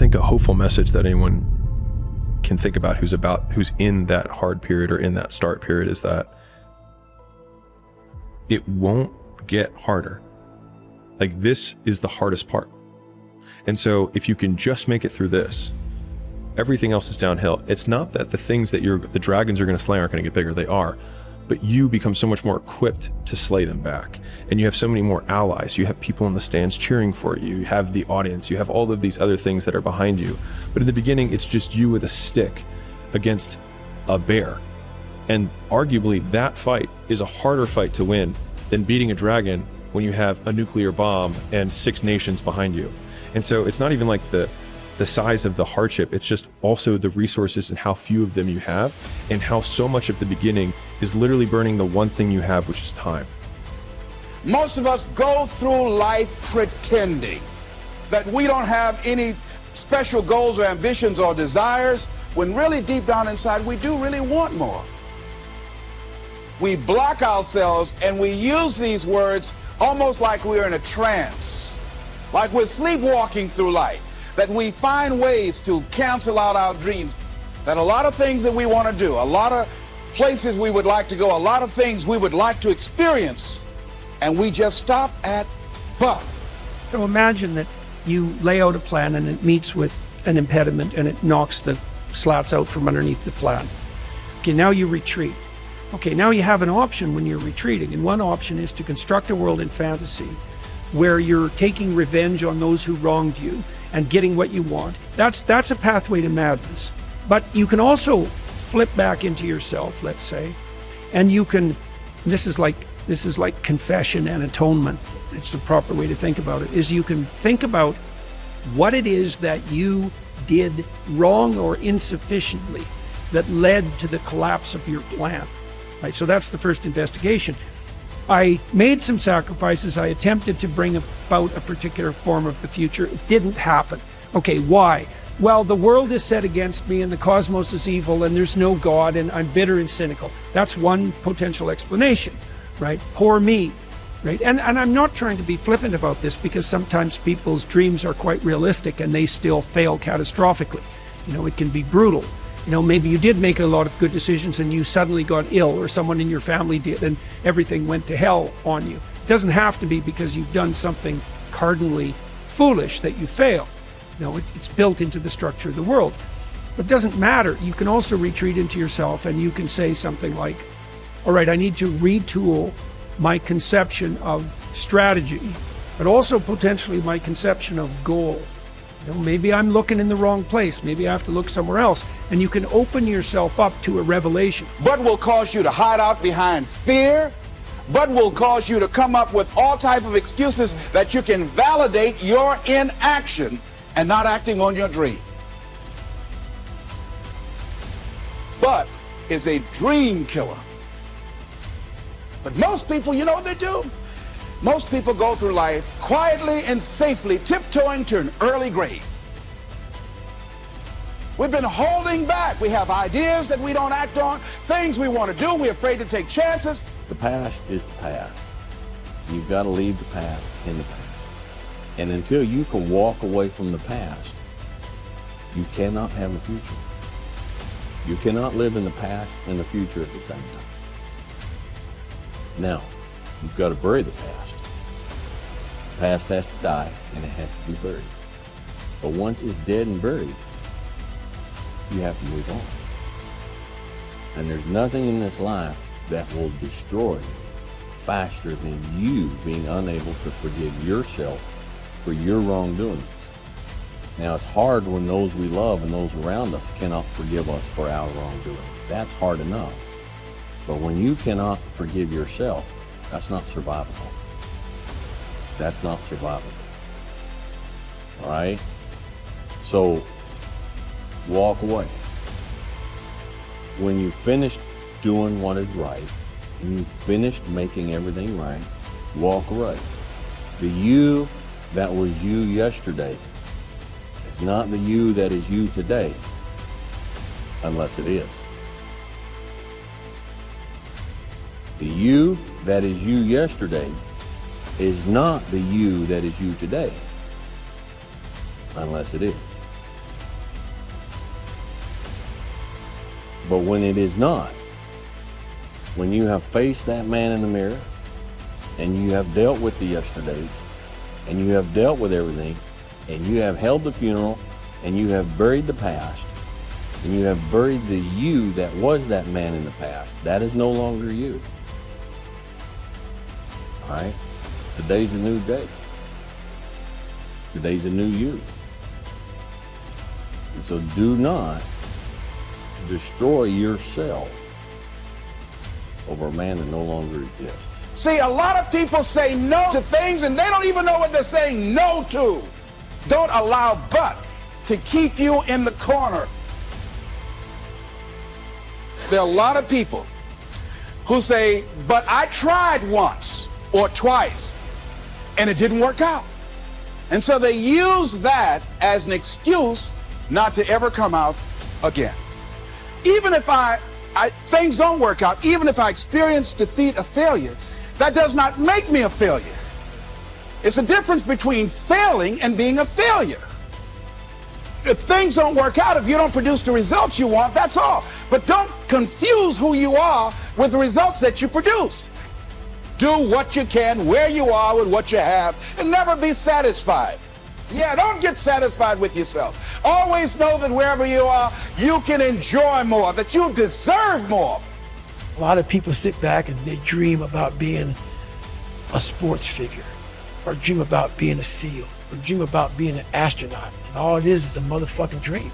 think a hopeful message that anyone can think about who's in that hard period or in that start period is that it won't get harder. Like, this is the hardest part. And so if you can just make it through this, everything else is downhill. It's not that the things that the dragons are going to slay aren't going to get bigger. They are. But you become so much more equipped to slay them back. And you have so many more allies. You have people in the stands cheering for you. You have the audience. You have all of these other things that are behind you. But in the beginning, it's just you with a stick against a bear. And arguably, that fight is a harder fight to win than beating a dragon when you have a nuclear bomb and 6 nations behind you. And so it's not even like the size of the hardship, it's just also the resources and how few of them you have, and how so much of the beginning is literally burning the one thing you have, which is time. Most of us go through life pretending that we don't have any special goals or ambitions or desires, when really deep down inside we do really want more. We block ourselves and we use these words almost like we're in a trance, like we're sleepwalking through life, that we find ways to cancel out our dreams, that a lot of things that we want to do, a lot of places we would like to go, a lot of things we would like to experience, and we just stop at but. So imagine that you lay out a plan and it meets with an impediment and it knocks the slats out from underneath the plan. Okay, now you retreat. Okay, now you have an option when you're retreating, and one option is to construct a world in fantasy where you're taking revenge on those who wronged you and getting what you want. That's a pathway to madness. But you can also flip back into yourself, let's say, and you can, this is like confession and atonement. It's the proper way to think about it, is you can think about what it is that you did wrong or insufficiently that led to the collapse of your plan. Right? So that's the first investigation. I made some sacrifices. I attempted to bring about a particular form of the future. It didn't happen. Okay, why? Well, the world is set against me and the cosmos is evil and there's no God and I'm bitter and cynical. That's one potential explanation, right? Poor me, right? And I'm not trying to be flippant about this, because sometimes people's dreams are quite realistic and they still fail catastrophically. You know, it can be brutal. You know, maybe you did make a lot of good decisions and you suddenly got ill, or someone in your family did, and everything went to hell on you. It doesn't have to be because you've done something cardinally foolish that you fail. You know, it's built into the structure of the world. But it doesn't matter. You can also retreat into yourself and you can say something like, all right, I need to retool my conception of strategy, but also potentially my conception of goal. You know, maybe I'm looking in the wrong place. Maybe I have to look somewhere else. And you can open yourself up to a revelation. But will cause you to hide out behind fear, but will cause you to come up with all type of excuses that you can validate your inaction and not acting on your dream. But is a dream killer. But most people, you know what they do? Most people go through life quietly and safely tiptoeing to an early grave. We've been holding back. We have ideas that we don't act on, things we want to do. We're afraid to take chances. The past is the past. You've got to leave the past in the past. And until you can walk away from the past, you cannot have a future. You cannot live in the past and the future at the same time. Now, you've got to bury the past. The past has to die and it has to be buried. But once it's dead and buried, you have to move on. And there's nothing in this life that will destroy you faster than you being unable to forgive yourself for your wrongdoings. Now, it's hard when those we love and those around us cannot forgive us for our wrongdoings. That's hard enough. But when you cannot forgive yourself, that's not survivable. That's not survivable. All right? So, walk away. When you finish doing what is right, and you finished making everything right, walk away. The you that was you yesterday is not the you that is you today, unless it is. The you that is you yesterday is not the you that is you today, unless it is. But when it is not, when you have faced that man in the mirror and you have dealt with the yesterdays and you have dealt with everything and you have held the funeral and you have buried the past and you have buried the you that was that man in the past, that is no longer you. All right? Today's a new day. Today's a new you. And so do not destroy yourself over a man that no longer exists. See, a lot of people say no to things and they don't even know what they're saying no to. Don't allow but to keep you in the corner. There are a lot of people who say, but I tried once or twice and it didn't work out. And so they use that as an excuse not to ever come out again. Even if things don't work out, even if I experience defeat or failure, that does not make me a failure. It's a difference between failing and being a failure. If things don't work out, if you don't produce the results you want, that's all. But don't confuse who you are with the results that you produce. Do what you can, where you are with what you have, and never be satisfied. Yeah, don't get satisfied with yourself. Always know that wherever you are, you can enjoy more, that you deserve more. A lot of people sit back and they dream about being a sports figure, or dream about being a SEAL, or dream about being an astronaut. And all it is a motherfucking dream.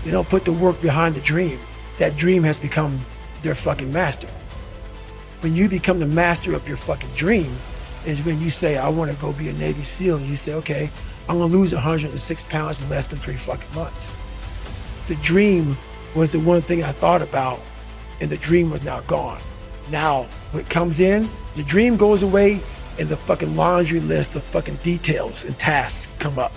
They don't put the work behind the dream. That dream has become their fucking master. When you become the master of your fucking dream is when you say, I want to go be a Navy SEAL, and you say, okay, I'm gonna lose 106 pounds in less than 3 fucking months. The dream was the one thing I thought about, and the dream was now gone. Now, what comes in, the dream goes away, and the fucking laundry list of fucking details and tasks come up.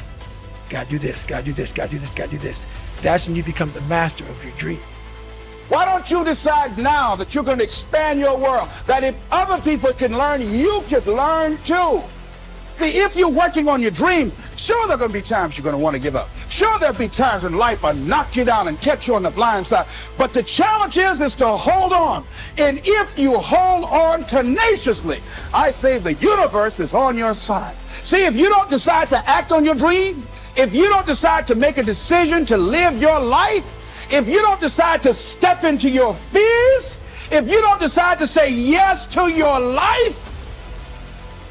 Gotta do this, gotta do this, gotta do this, gotta do this. That's when you become the master of your dream. Why don't you decide now that you're going to expand your world, that if other people can learn, you could learn too? See, if you're working on your dream, sure there are going to be times you're going to want to give up. Sure there'll be times in life will knock you down and catch you on the blind side. But the challenge is to hold on. And if you hold on tenaciously, I say the universe is on your side. See, if you don't decide to act on your dream, if you don't decide to make a decision to live your life, if you don't decide to step into your fears, if you don't decide to say yes to your life,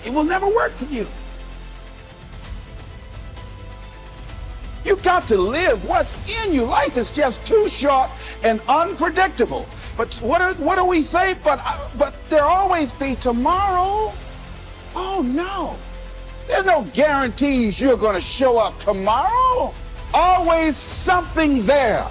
it will never work for you. You got to live what's in you. Life is just too short and unpredictable. But what do we say? But there always be tomorrow. Oh no. There's no guarantees you're going to show up tomorrow. Always something there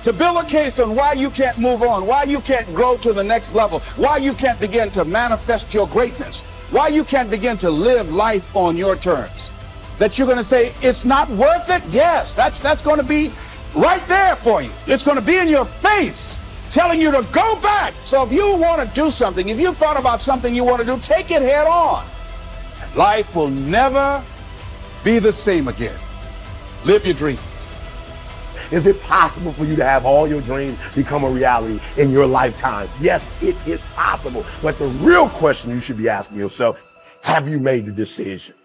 to build a case on why you can't move on, why you can't grow to the next level, why you can't begin to manifest your greatness, why you can't begin to live life on your terms. That you're going to say, it's not worth it? Yes, that's going to be right there for you. It's going to be in your face, telling you to go back. So if you want to do something, if you thought about something you want to do, take it head on. Life will never be the same again. Live your dream. Is it possible for you to have all your dreams become a reality in your lifetime? Yes, it is possible. But the real question you should be asking yourself, have you made the decision?